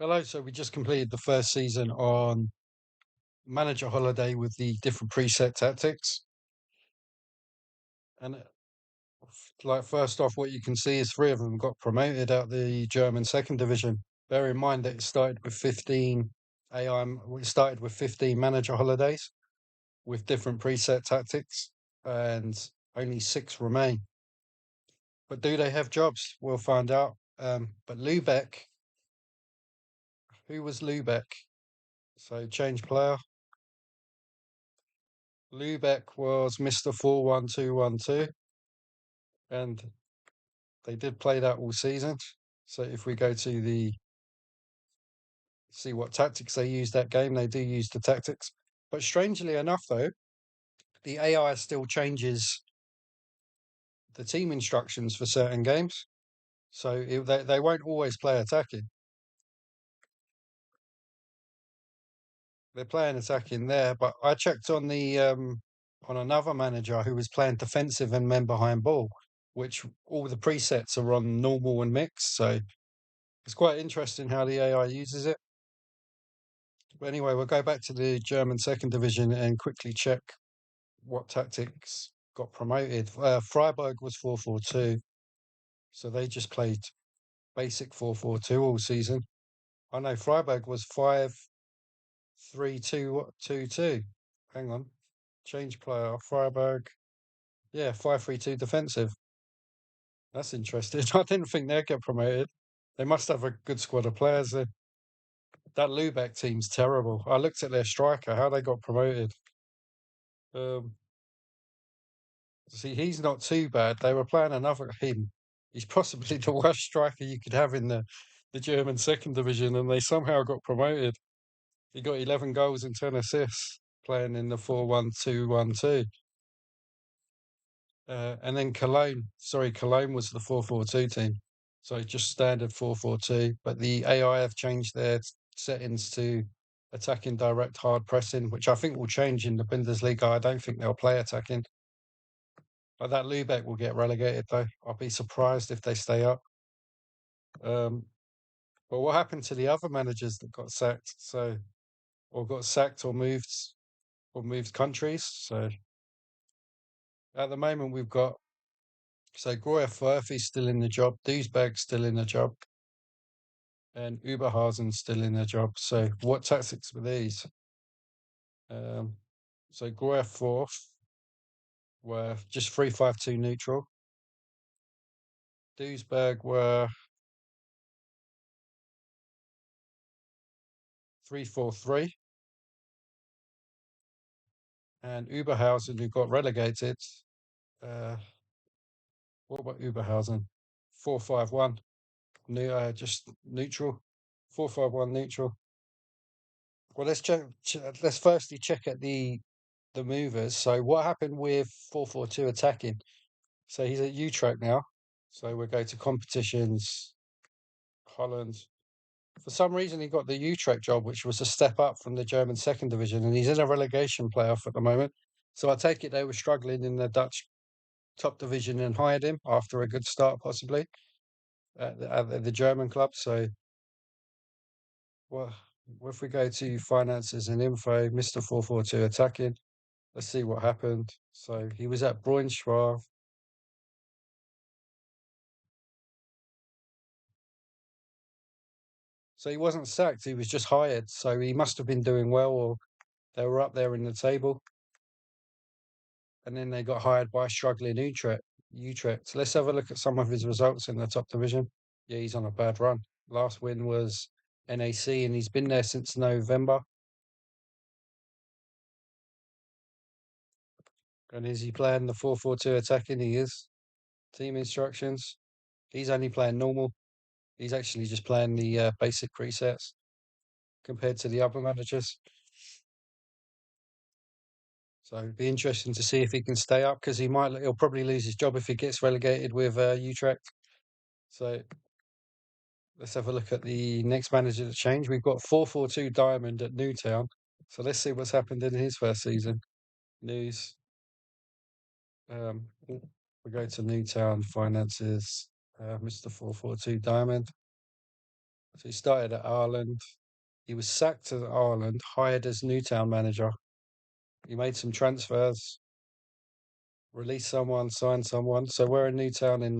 Hello, so we just completed the first season on Manager Holiday with the different preset tactics. And like first off, what you can see is three of them got promoted out the German second division. Bear in mind that it started with 15 AI. We started with 15 Manager Holidays with different preset tactics, and only six remain. But do they have jobs? We'll find out. But Lubeck, who was Lubeck? So change player. Lubeck was Mr. 41212, and they did play that all season. So if we go to the see what tactics they use that game, they do use the tactics. But strangely enough, though, the AI still changes the team instructions for certain games. So they won't always play attacking. They're playing attacking there, but I checked on another manager who was playing defensive and men behind ball, which all the presets are on normal and mixed. So it's quite interesting how the AI uses it. But anyway, we'll go back to the German second division and quickly check what tactics got promoted. Freiburg was 4-4-2, so they just played basic 4-4-2 all season. I know Freiburg was 5-3-2-2-2. Hang on, change player. Freiburg, yeah, 5-3-2 defensive. That's interesting. I didn't think they'd get promoted. They must have a good squad of players there. That Lubeck team's terrible. I looked at their striker, how they got promoted. Um, See, he's not too bad. They were playing another him. He's possibly the worst striker you could have in the German second division, and they somehow got promoted. He got 11 goals and 10 assists playing in the 4-1-2-1-2. And then Cologne was the 4-4-2 team. So just standard 4-4-2. But the AI have changed their settings to attacking direct hard pressing, which I think will change in the Bundesliga. I don't think they'll play attacking. But that Lubeck will get relegated, though. I'll be surprised if they stay up. Um, but what happened to the other managers that got sacked? Or got sacked or moved countries. So at the moment, we've got Groyer Firth is still in the job, Duisberg's still in the job, and Uberhausen's still in the job. So what tactics were these? Um, Groyer Firth were just 3-5-2 neutral. Duisberg were 3-4-3. And Uberhausen, who got relegated, uh, what about Uberhausen? 4-5-1, just neutral. 4-5-1 neutral. Well, let's firstly check at the movers. So what happened with 4-4-2 attacking? So he's at Utrecht now. So we'll go to competitions, Holland. For some reason, he got the Utrecht job, which was a step up from the German second division, and he's in a relegation playoff at the moment. So I take it they were struggling in the Dutch top division and hired him after a good start, possibly at the German club. So, well, if we go to finances and info, Mr. 4-4-2 attacking, let's see what happened. So he was at Braunschweig. So he wasn't sacked, he was just hired. So he must have been doing well, or they were up there in the table. And then they got hired by struggling Utrecht. So let's have a look at some of his results in the top division. Yeah, he's on a bad run. Last win was NAC, and he's been there since November. And is he playing the 4-4-2 attacking? He is. Team instructions. He's only playing normal. He's actually just playing the basic presets compared to the other managers. So it'd be interesting to see if he can stay up because he'll probably lose his job if he gets relegated with Utrecht. So let's have a look at the next manager to change. We've got 4-4-2 Diamond at Newtown. So let's see what's happened in his first season. News. We go to Newtown finances. Mr. 4-4-2 Diamond. So he started at Ireland. He was sacked at Ireland, hired as Newtown manager. He made some transfers, released someone, signed someone. So we're in Newtown in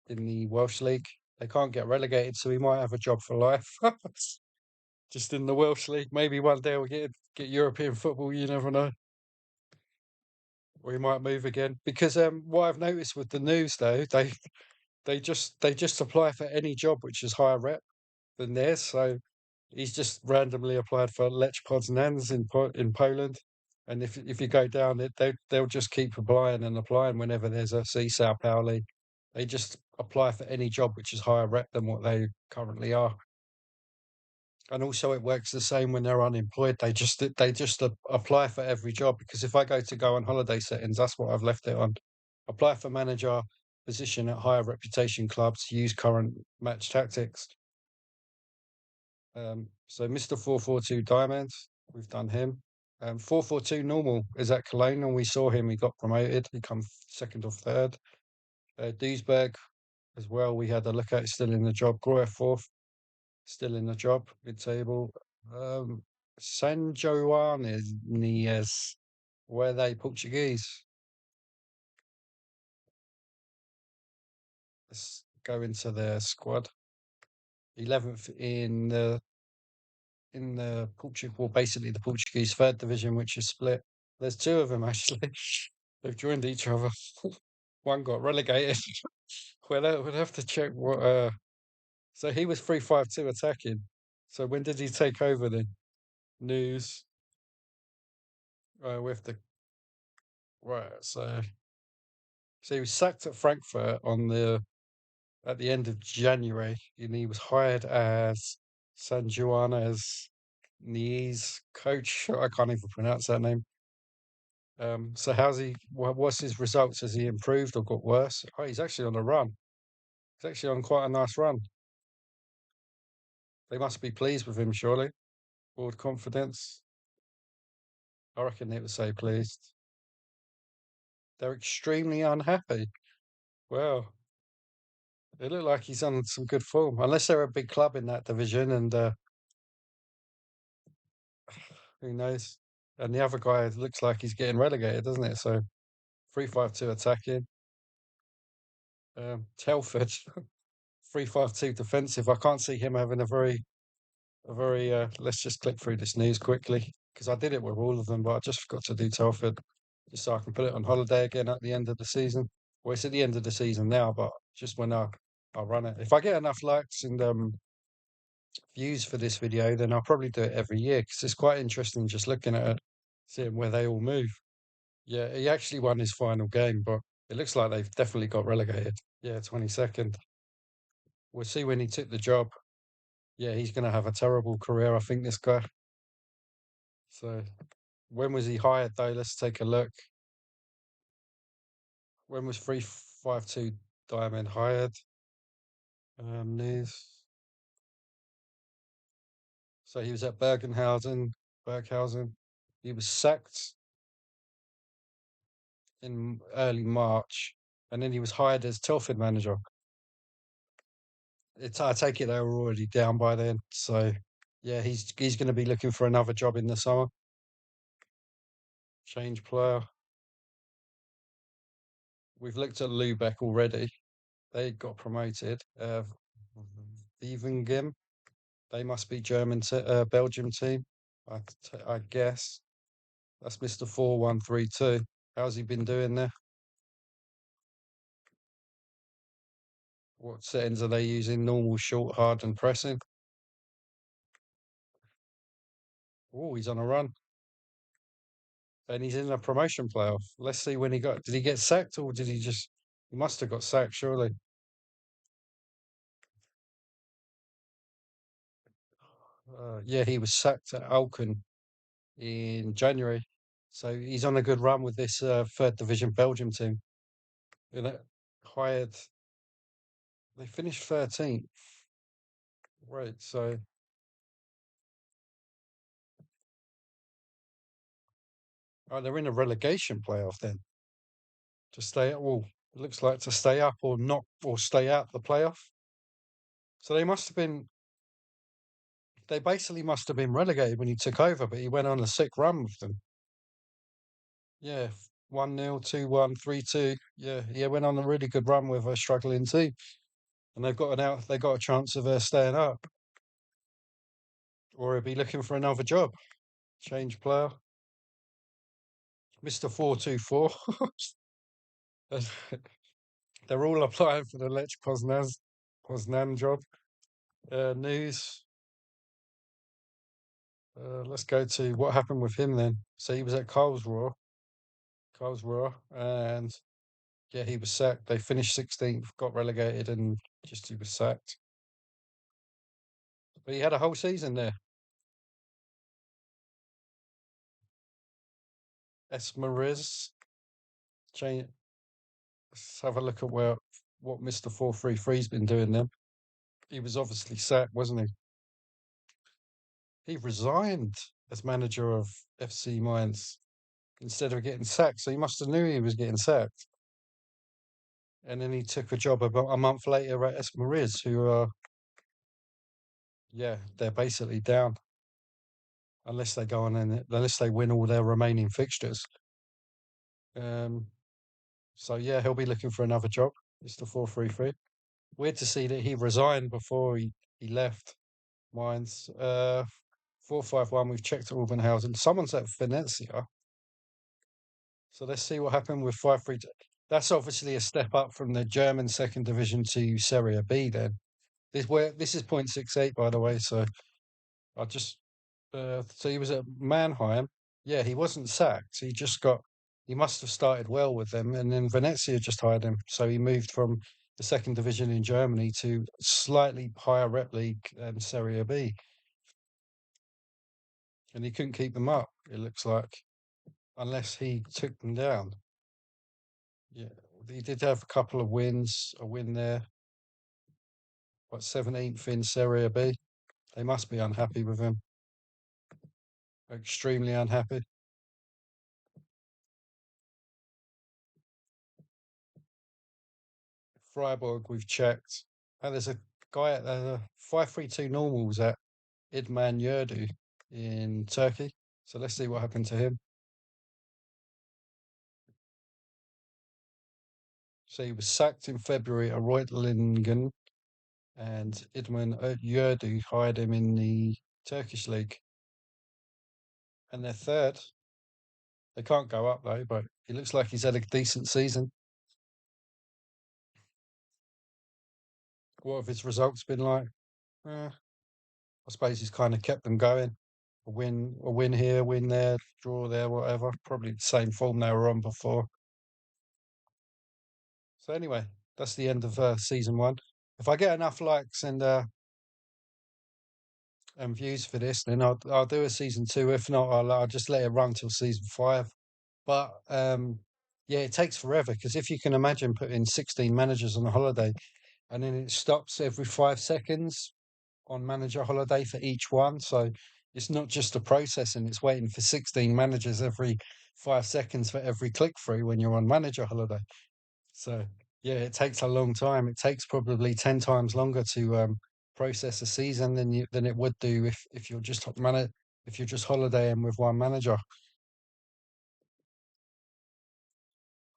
the Welsh League. They can't get relegated, so he might have a job for life. Just in the Welsh League. Maybe one day we'll get European football. You never know. Or he might move again. Because what I've noticed with the news though, they just apply for any job which is higher rep than theirs. So he's just randomly applied for Lech Poznan's in Poland. And if you go down it, they'll just keep applying and applying whenever there's a Sao Paulo. They just apply for any job which is higher rep than what they currently are. And also, it works the same when they're unemployed. They just apply for every job because if I go on holiday settings, that's what I've left it on. Apply for manager position at higher reputation clubs. Use current match tactics. So Mr. 442 Diamond, we've done him. 442 normal is at Cologne, and we saw him. He got promoted. He come second or third. Duisburg as well. We had a look at. Still in the job. Groyer fourth. Still in the job, mid-table. Um, San Joanes, were they Portuguese? Let's go into their squad. 11th in the Portugal, well, basically the Portuguese third division, which is split. There's two of them actually. They've joined each other. One got relegated. We'll have to check what. So he was 3-5-2 attacking. So when did he take over then? News. With the right. So he was sacked at Frankfurt at the end of January, and he was hired as San Juana's Nies coach. I can't even pronounce that name. So what's his results? Has he improved or got worse? Oh, he's actually on a run. He's actually on quite a nice run. They must be pleased with him, surely. Board confidence. I reckon they would say pleased. They're extremely unhappy. Well, it looked like he's on some good form, unless they're a big club in that division, and who knows? And the other guy looks like he's getting relegated, doesn't it? So 3-5-2 attacking. Telford 3-5-2 defensive. I can't see him having a very. Let's just click through this news quickly because I did it with all of them, but I just forgot to do Telford just so I can put it on holiday again at the end of the season. Well, it's at the end of the season now, but just when I run it. If I get enough likes and views for this video, then I'll probably do it every year because it's quite interesting just looking at it, seeing where they all move. Yeah, he actually won his final game, but it looks like they've definitely got relegated. Yeah, 22nd. We'll see when he took the job. Yeah, he's going to have a terrible career, I think, this guy. So, when was he hired, though? Let's take a look. When was 3-5-2 Diamond hired? News. So, he was at Berghausen. He was sacked in early March, and then he was hired as Telford manager. I take it they were already down by then. So, yeah, he's going to be looking for another job in the summer. Change player. We've looked at Lubeck already. They got promoted. Evengem. They must be Belgium team. I guess that's Mr. 4132. How's he been doing there? What settings are they using? Normal, short, hard, and pressing. Oh, he's on a run, and he's in a promotion playoff. Let's see when he got. Did he get sacked or did he just? He must have got sacked, surely. Yeah, he was sacked at Alken in January. So he's on a good run with this third division Belgium team. You know, hired. They finished 13th. Right. So they're in a relegation playoff then to stay up. Well, it looks like to stay up or not or stay out the playoff. So they must have been. They basically must have been relegated when he took over, but he went on a sick run with them. Yeah, 1-0, 2-1, 3-2. Yeah, he went on a really good run with a struggling team, and they've got an out. They got a chance of staying up, or he'll be looking for another job. Change player, Mister 424. They're all applying for the Lech Poznan job. News. Let's go to what happened with him then. So he was at Karlsruhe, and yeah, he was sacked. They finished 16th, got relegated, and just he was sacked. But he had a whole season there. Esmeriz. Change. Let's have a look at what Mister 433's been doing then. He was obviously sacked, wasn't he? He resigned as manager of FC Mainz instead of getting sacked. So he must have knew he was getting sacked. And then he took a job about a month later at Esmeriz, who are, yeah, they're basically down unless they go on and unless they win all their remaining fixtures. Um, so yeah, he'll be looking for another job. It's the 433. Weird to see that he resigned before he left Mainz. 451. We've checked Aubenhausen. Someone's at Venezia. So let's see what happened with 5-3. That's obviously a step up from the German second division to Serie B. Then this is 0.68 by the way. So I just so he was at Mannheim. Yeah, he wasn't sacked. He must have started well with them, and then Venezia just hired him. So he moved from the second division in Germany to slightly higher rep league Serie B, and he couldn't keep them up. It looks like unless he took them down. Yeah, he did have a couple of wins, a win there, what 17th in Serie B. They must be unhappy with him, extremely unhappy. Freiburg, we've checked. And there's a guy at 532 normals at Idman Yurdu in Turkey. So let's see what happened to him. So he was sacked in February at Reutlingen, and Idman Yurdu hired him in the Turkish league. And they're third. They can't go up though, but he looks like he's had a decent season. What have his results been like? I suppose he's kind of kept them going. A win here, win there, draw there, whatever. Probably the same form they were on before. So anyway, that's the end of season one. If I get enough likes and views for this, then I'll do a season two. If not, I'll just let it run till season five. But yeah, it takes forever because if you can imagine putting 16 managers on a holiday and then it stops every 5 seconds on manager holiday for each one. So it's not just a process and it's waiting for 16 managers every 5 seconds for every click through when you're on manager holiday. So yeah, it takes a long time. It takes probably 10 times longer to process a season than it would do if you're just if you're just holidaying with one manager.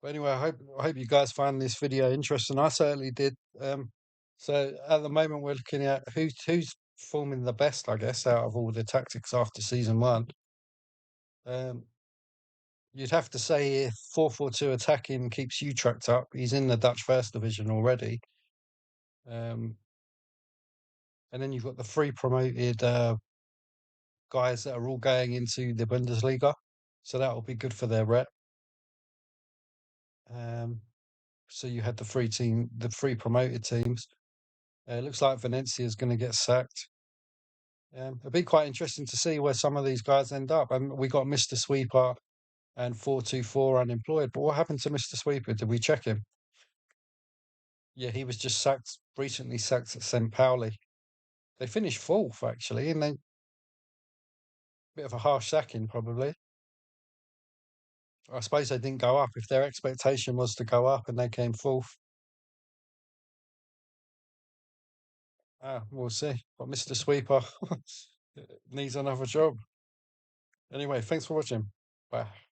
But anyway, I hope you guys find this video interesting. I certainly did. So at the moment, we're looking at who's forming the best, I guess, out of all the tactics after season one. Um, you'd have to say if 442 attacking keeps you tracked up, he's in the Dutch first division already. Um, and then you've got the three promoted guys that are all going into the Bundesliga, so that will be good for their rep. Um, so you had the three promoted teams. It looks like Valencia is going to get sacked. It'll be quite interesting to see where some of these guys end up. And we got Mr. Sweeper and 424 unemployed. But what happened to Mr. Sweeper? Did we check him? Yeah, he was just recently sacked at St. Pauli. They finished fourth, actually, and they bit of a harsh sacking, probably. I suppose they didn't go up. If their expectation was to go up and they came fourth, we'll see. But Mr. Sweeper, needs another job. Anyway, thanks for watching. Bye.